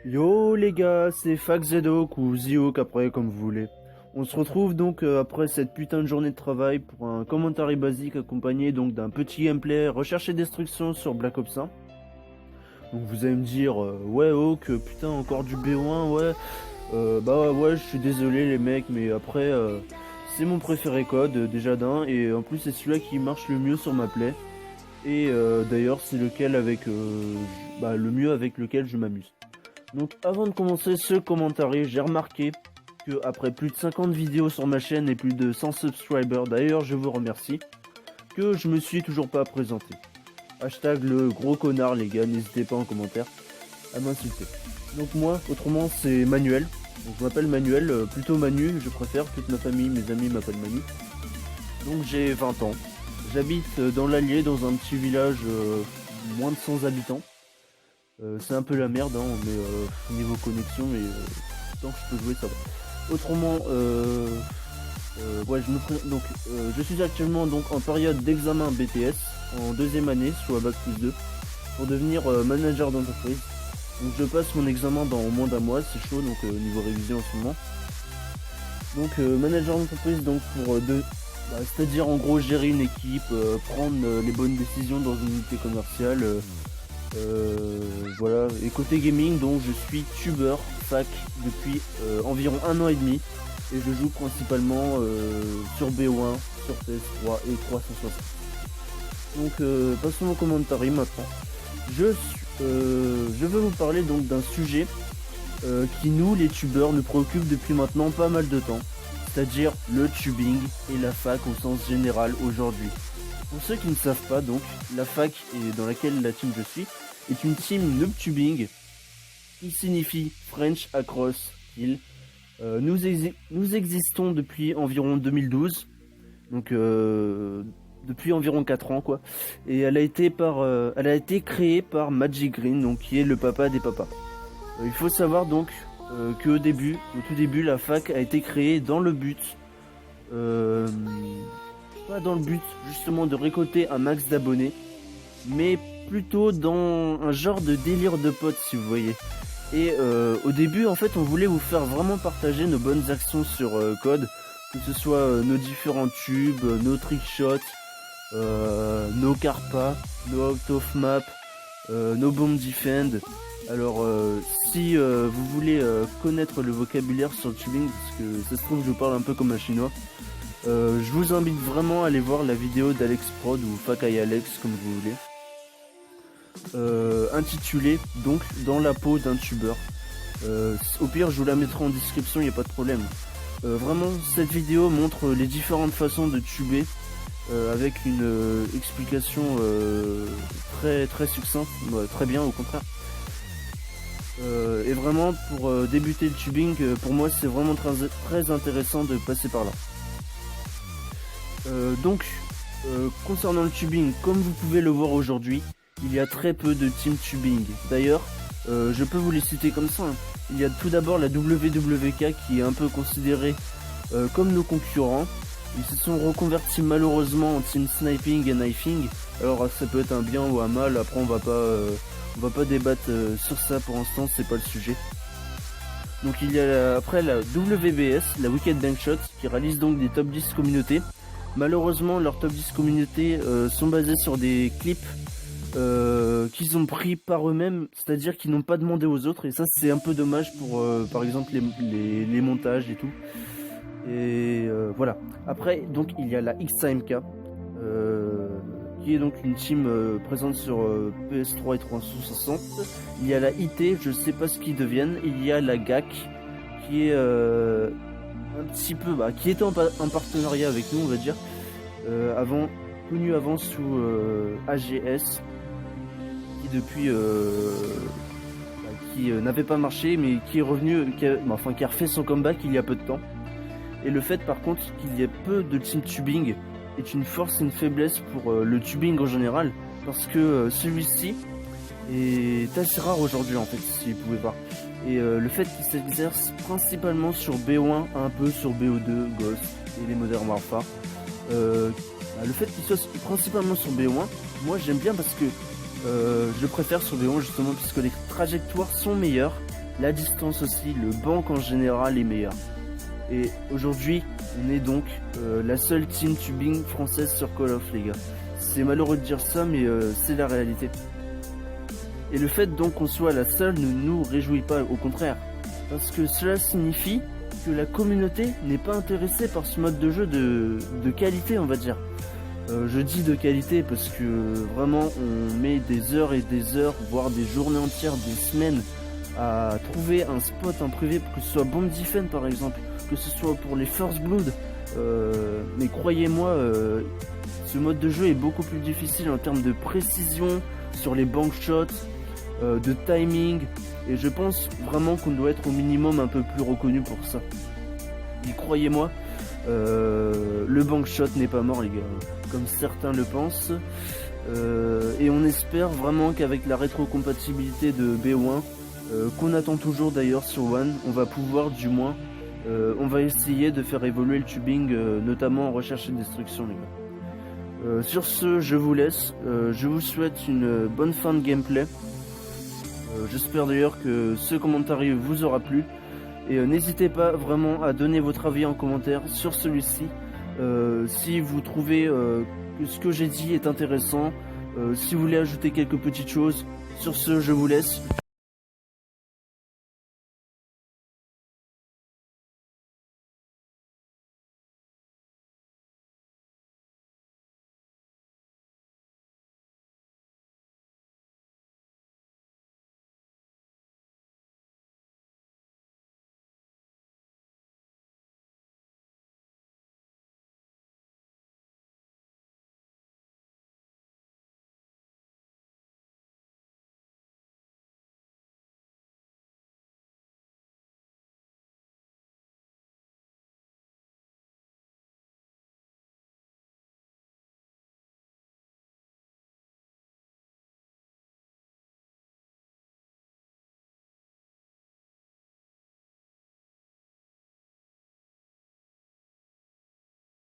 Yo les gars, c'est FacZoc ou Zioc après comme vous voulez. On se retrouve donc après cette putain de journée de travail pour un commentaire basique accompagné donc d'un petit gameplay recherche et destruction sur Black Ops 1. Donc vous allez me dire ouais Hawk, putain encore du B1 ouais. Bah ouais je suis désolé les mecs mais après c'est mon préféré code déjà d'un et en plus c'est celui-là qui marche le mieux sur ma play. Et d'ailleurs c'est lequel avec le mieux avec lequel je m'amuse. Donc avant de commencer ce commentaire, j'ai remarqué que après plus de 50 vidéos sur ma chaîne et plus de 100 subscribers, d'ailleurs je vous remercie, que je me suis toujours pas présenté. Hashtag le gros connard les gars, n'hésitez pas en commentaire à m'insulter. Donc moi, autrement c'est Manuel. Donc je m'appelle Manuel, plutôt Manu, je préfère, toute ma famille, mes amis m'appellent Manu. Donc j'ai 20 ans. J'habite dans l'Allier, dans un petit village moins de 100 habitants. C'est un peu la merde, hein, mais niveau connexion, mais tant que je peux jouer, ça va. Autrement, ouais, je suis actuellement donc en période d'examen BTS en deuxième année, soit bac+2, pour devenir manager d'entreprise. Donc je passe mon examen dans moins d'un mois, c'est chaud, donc niveau révision en ce moment. Donc manager d'entreprise, donc pour c'est-à-dire en gros gérer une équipe, prendre les bonnes décisions dans une unité commerciale. Voilà, et côté gaming, donc je suis tubeur fac depuis environ 1 an et demi et je joue principalement sur BO1, sur PS3 et 360. Donc passons au commentaire maintenant. Je veux vous parler donc d'un sujet qui nous les tubeurs nous préoccupe depuis maintenant pas mal de temps, c'est-à-dire le tubing et la fac au sens général aujourd'hui. Pour ceux qui ne savent pas, donc, la fac et dans laquelle la team je suis est une team noob tubing qui signifie French Across Kill. Nous existons depuis environ 2012, donc depuis environ 4 ans quoi. Et elle a été créée par Magic Green, donc qui est le papa des papas. Il faut savoir donc qu'au tout début, la fac a été créée dans le but pas dans le but justement de récolter un max d'abonnés, mais plutôt dans un genre de délire de potes si vous voyez. Et au début en fait on voulait vous faire vraiment partager nos bonnes actions sur code, que ce soit nos différents tubes, nos trickshots, nos carpas, nos out of map, nos bomb defend. Alors si vous voulez connaître le vocabulaire sur le tubing, parce que ça se trouve je parle un peu comme un chinois, je vous invite vraiment à aller voir la vidéo d'Alex Prod ou Fakai Alex comme vous voulez, intitulée donc dans la peau d'un tubeur. Au pire je vous la mettrai en description, il n'y a pas de problème. Vraiment cette vidéo montre les différentes façons de tuber avec une explication très très succincte, très bien au contraire. Et vraiment pour débuter le tubing, pour moi c'est vraiment très intéressant de passer par là. Concernant le tubing, comme vous pouvez le voir aujourd'hui, il y a très peu de team tubing. D'ailleurs, je peux vous les citer comme ça. Il y a tout d'abord la WWK qui est un peu considérée comme nos concurrents. Ils se sont reconvertis malheureusement en team sniping et knifing. Alors ça peut être un bien ou un mal, après on va pas débattre sur ça pour l'instant, c'est pas le sujet. Donc il y a après la WBS, la Wicked Bankshot, qui réalise donc des top 10 communautés. Malheureusement, leurs top 10 communautés sont basées sur des clips qu'ils ont pris par eux-mêmes, c'est-à-dire qu'ils n'ont pas demandé aux autres, et ça c'est un peu dommage pour par exemple les montages et tout. Et voilà. Après, donc il y a la XAMK, qui est donc une team présente sur PS3 et 360. Il y a la IT, je sais pas ce qu'ils deviennent. Il y a la GAC, qui est un petit peu, qui était en partenariat avec nous, on va dire, connu avant sous AGS, qui depuis qui n'avait pas marché, mais qui est revenu, qui a refait son comeback il y a peu de temps. Et le fait par contre qu'il y ait peu de team tubing est une force et une faiblesse pour le tubing en général, parce que celui-ci est assez rare aujourd'hui en fait, si vous pouvez voir. Et le fait qu'il s'exerce principalement sur BO1, un peu sur BO2, Ghost et les Modern Warfare, le fait qu'il soit principalement sur BO1, moi j'aime bien parce que je préfère sur BO1 justement puisque les trajectoires sont meilleures la distance aussi, le banc en général est meilleur. Et aujourd'hui, on est donc la seule team tubing française sur Call of, les gars. C'est malheureux de dire ça, mais c'est la réalité. Et le fait donc qu'on soit la seule ne nous réjouit pas, au contraire. Parce que cela signifie que la communauté n'est pas intéressée par ce mode de jeu de qualité, on va dire. Je dis de qualité parce que vraiment on met des heures et des heures, voire des journées entières, des semaines à trouver un spot en privé, que ce soit Bomb Defense par exemple, que ce soit pour les First Blood. Mais croyez-moi, ce mode de jeu est beaucoup plus difficile en termes de précision sur les bank shots, de timing, et je pense vraiment qu'on doit être au minimum un peu plus reconnu pour ça. Et croyez-moi, le bank shot n'est pas mort, les gars, comme certains le pensent. Et on espère vraiment qu'avec la rétrocompatibilité de BO1, qu'on attend toujours d'ailleurs sur One, on va pouvoir du moins, on va essayer de faire évoluer le tubing, notamment en recherche et destruction, les gars. Sur ce, je vous laisse. Je vous souhaite une bonne fin de gameplay. J'espère d'ailleurs que ce commentaire vous aura plu. Et n'hésitez pas vraiment à donner votre avis en commentaire sur celui-ci. Si vous trouvez que ce que j'ai dit est intéressant, si vous voulez ajouter quelques petites choses. Sur ce, je vous laisse.